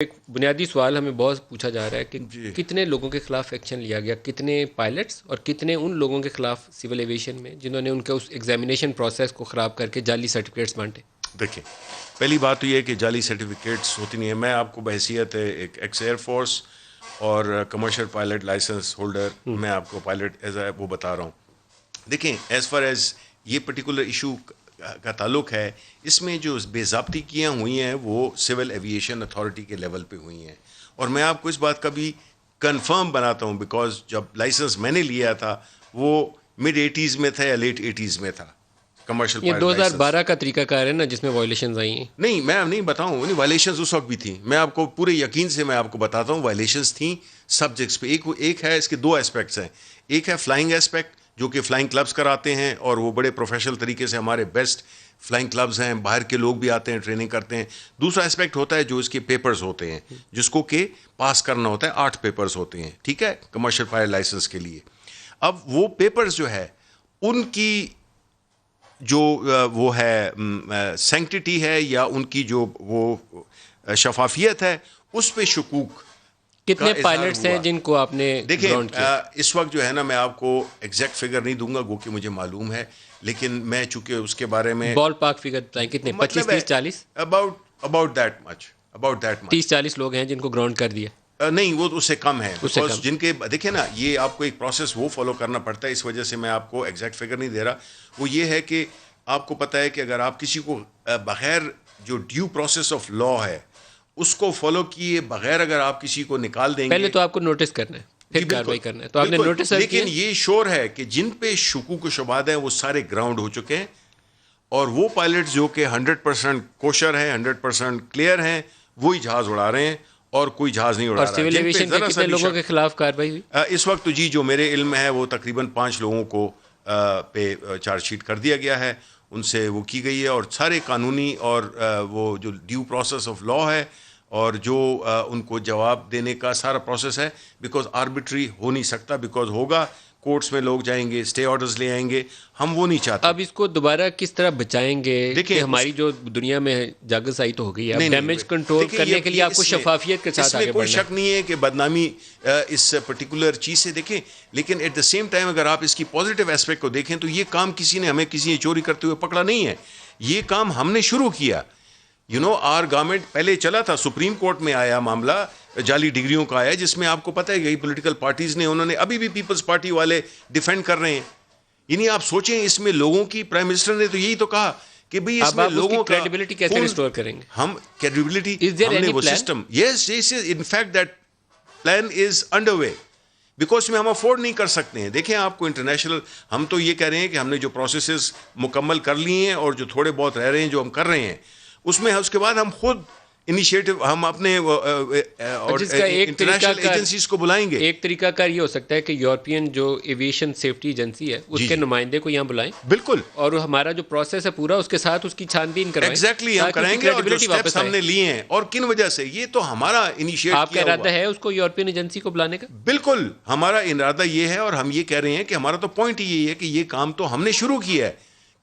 ایک بنیادی سوال ہمیں بہت پوچھا جا رہا ہے کہ جی کتنے لوگوں کے خلاف ایکشن لیا گیا، کتنے پائلٹس اور کتنے ان لوگوں کے خلاف سول ایویشن میں جنہوں نے ان کے اس ایگزامینیشن پروسیس کو خراب کر کے جعلی سرٹیفکیٹس بانٹے. دیکھیں، پہلی بات تو یہ ہے کہ جعلی سرٹیفکیٹس ہوتی نہیں ہے. میں آپ کو بحیثیت ایک ایکس ایئر فورس اور کمرشل پائلٹ لائسنس ہولڈر میں آپ کو پائلٹ ایز اے وہ بتا رہا ہوں. دیکھیں، ایز فار ایز یہ پرٹیکولر ایشو کا تعلق ہے، اس میں جو بے ضابطی کیاں ہوئی ہیں وہ سول ایویشن اتھارٹی کے لیول پہ ہوئی ہیں. اور میں آپ کو اس بات کا بھی کنفرم بناتا ہوں بیکاز جب لائسنس میں نے لیا تھا وہ مڈ 80s میں تھا یا لیٹ 80s میں تھا. کمرشل یہ پائلٹ لائسنس 2012 کا طریقہ کار ہے نا جس میں وائلیشنز آئی ہیں. نہیں، میں نہیں بتاؤں نہیں، وائلیشنز اس وقت بھی تھیں. میں آپ کو پورے یقین سے میں آپ کو بتاتا ہوں وائلیشنز تھیں سبجیکٹس پہ. ایک ہے، اس کے دو اسپیکٹس ہیں. ایک ہے فلائنگ اسپیکٹ جو کہ فلائنگ کلبز کراتے ہیں اور وہ بڑے پروفیشنل طریقے سے ہمارے بیسٹ فلائنگ کلبز ہیں، باہر کے لوگ بھی آتے ہیں ٹریننگ کرتے ہیں. دوسرا اسپیکٹ ہوتا ہے جو اس کے پیپرز ہوتے ہیں جس کو کہ پاس کرنا ہوتا ہے. 8 پیپرز ہوتے ہیں، ٹھیک ہے، کمرشل پائلٹ لائسنس کے لیے. اب وہ پیپرز جو ہے ان کی جو وہ ہے سینکٹیٹی ہے یا ان کی جو وہ شفافیت ہے اس پہ شکوک. کتنے پائلٹس ہیں جن کو آپ نے دیکھیں گراؤنڈ کیا؟ اس وقت جو ہے نا، میں آپ کو ایگزیکٹ فگر نہیں دوں گا گو کہ مجھے معلوم ہے، لیکن میں چونکہ اس کے بارے میں بال پاک فگر بتائیں کتنے؟ 25 30 40 اباؤٹ دیٹ مچ 30 40 لوگ ہیں جن کو گراؤنڈ کر دیا. نہیں، وہ اس سے کم ہے اس سے بیکاز کم. جن کے دیکھیں نا، یہ آپ کو ایک پروسیس وہ فالو کرنا پڑتا ہے. اس وجہ سے میں آپ کو ایگزیکٹ فگر نہیں دے رہا. وہ یہ ہے کہ آپ کو پتہ ہے کہ اگر آپ کسی کو بغیر جو ڈیو پروسیس آف لا ہے اس کو فالو کیے بغیر اگر آپ کسی کو نکال دیں گے، پہلے تو آپ کو نوٹس کرنا ہے پھر کاروائی کرنا ہے. تو آپ نے نوٹس سرو کیا؟ لیکن یہ شور ہے کہ جن پہ شکوک و شبہات ہیں وہ سارے گراؤنڈ ہو چکے ہیں. اور وہ پائلٹ جو کہ 100% کوشر ہیں، 100% کلیئر ہیں، وہی جہاز اڑا رہے ہیں اور کوئی جہاز نہیں اڑا رہا. اور سول ایویشن کے کتنے لوگوں کے خلاف کاروائی ہوئی اس وقت تو جو میرے علم میں ہے وہ تقریباً 5 لوگوں کو پہ چارج شیٹ کر دیا گیا ہے. ان سے وہ کی گئی ہے اور سارے قانونی اور وہ جو ڈیو پروسیس آف لا ہے اور جو ان کو جواب دینے کا سارا پروسیس ہے، بیکاز آربیٹری ہو نہیں سکتا. بیکاز ہوگا کورٹس میں لوگ جائیں گے، اسٹے آرڈرز لے آئیں گے. ہم وہ نہیں چاہتے. اب اس کو دوبارہ کس طرح بچائیں گے کہ ہماری جو دنیا میں جاگرسائی تو ہو گئی ہے، ڈیمیج کنٹرول کرنے کے لیے آپ کو شفافیت کے ساتھ اس میں آگے کوئی بڑھنا شک نہیں ہے کہ بدنامی اس پرٹیکولر چیز سے دیکھیں. لیکن ایٹ دا سیم ٹائم اگر آپ اس کی پازیٹیو اسپیکٹ کو دیکھیں تو یہ کام کسی نے ہمیں کسی نے چوری کرتے ہوئے پکڑا نہیں ہے. یہ کام ہم نے شروع کیا. آر گورنمنٹ پہلے چلا تھا، سپریم کورٹ میں آیا معاملہ جعلی ڈگریوں کا آیا، جس میں آپ کو پتہ ہے کہ پولیٹیکل پارٹیز نے انہوں نے ابھی بھی پیپلز پارٹی والے ڈیفینڈ کر رہے ہیں. آپ سوچیں اس میں لوگوں کی، پرائم منسٹر نے تو یہی تو کہا کہ بھئی اس میں لوگوں کا کریڈیبلٹی کیسے ریسٹور کریں گے؟ ہم کریڈیبلٹی ہم نے وہ system yes in fact that plan is under way because میں ہم افورڈ نہیں کر سکتے ہیں. دیکھیں آپ کو انٹرنیشنل، ہم تو یہ کہہ رہے ہیں کہ ہم نے جو پروسیسز مکمل کر لی ہیں اور جو تھوڑے بہت رہ رہے ہیں جو ہم کر رہے ہیں اس میں اس کے بعد ہم خود انیشیٹو ہم اپنے انٹرنیشنل ایجنسیز کو بلائیں گے. ایک طریقہ کار یہ ہو سکتا ہے کہ یورپین جو ایویشن سیفٹی ایجنسی ہے اس کے نمائندے کو یہاں بلائیں، بالکل، اور ہمارا جو پروسیس ہے پورا اس کے ساتھ اس کی چھان بین کروائیں. ایگزیکٹلی ہم کریں گے. اور جو اسٹیپس ہم نے لیے ہیں اور کن وجہ سے، یہ تو ہمارا انیشیٹ آپ کا ارادہ ہے اس کو یورپین ایجنسی کو بلانے کا؟ بالکل ہمارا ارادہ یہ ہے. اور ہم یہ کہہ رہے ہیں کہ ہمارا تو پوائنٹ یہی ہے کہ یہ کام تو ہم نے شروع کیا ہے،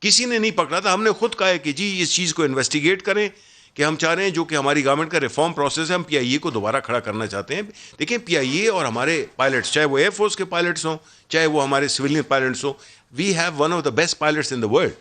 کسی نے نہیں پکڑا تھا. ہم نے خود کہا ہے کہ جی اس چیز کو انویسٹیگیٹ کریں کہ ہم چاہ رہے ہیں جو کہ ہماری گورنمنٹ کا ریفارم پروسیس ہے، ہم پی آئی اے کو دوبارہ کھڑا کرنا چاہتے ہیں. دیکھیں پی آئی اے اور ہمارے پائلٹس، چاہے وہ ایئر فورس کے پائلٹس ہوں چاہے وہ ہمارے سویلین پائلٹس ہوں، we have one of the best pilots in the world.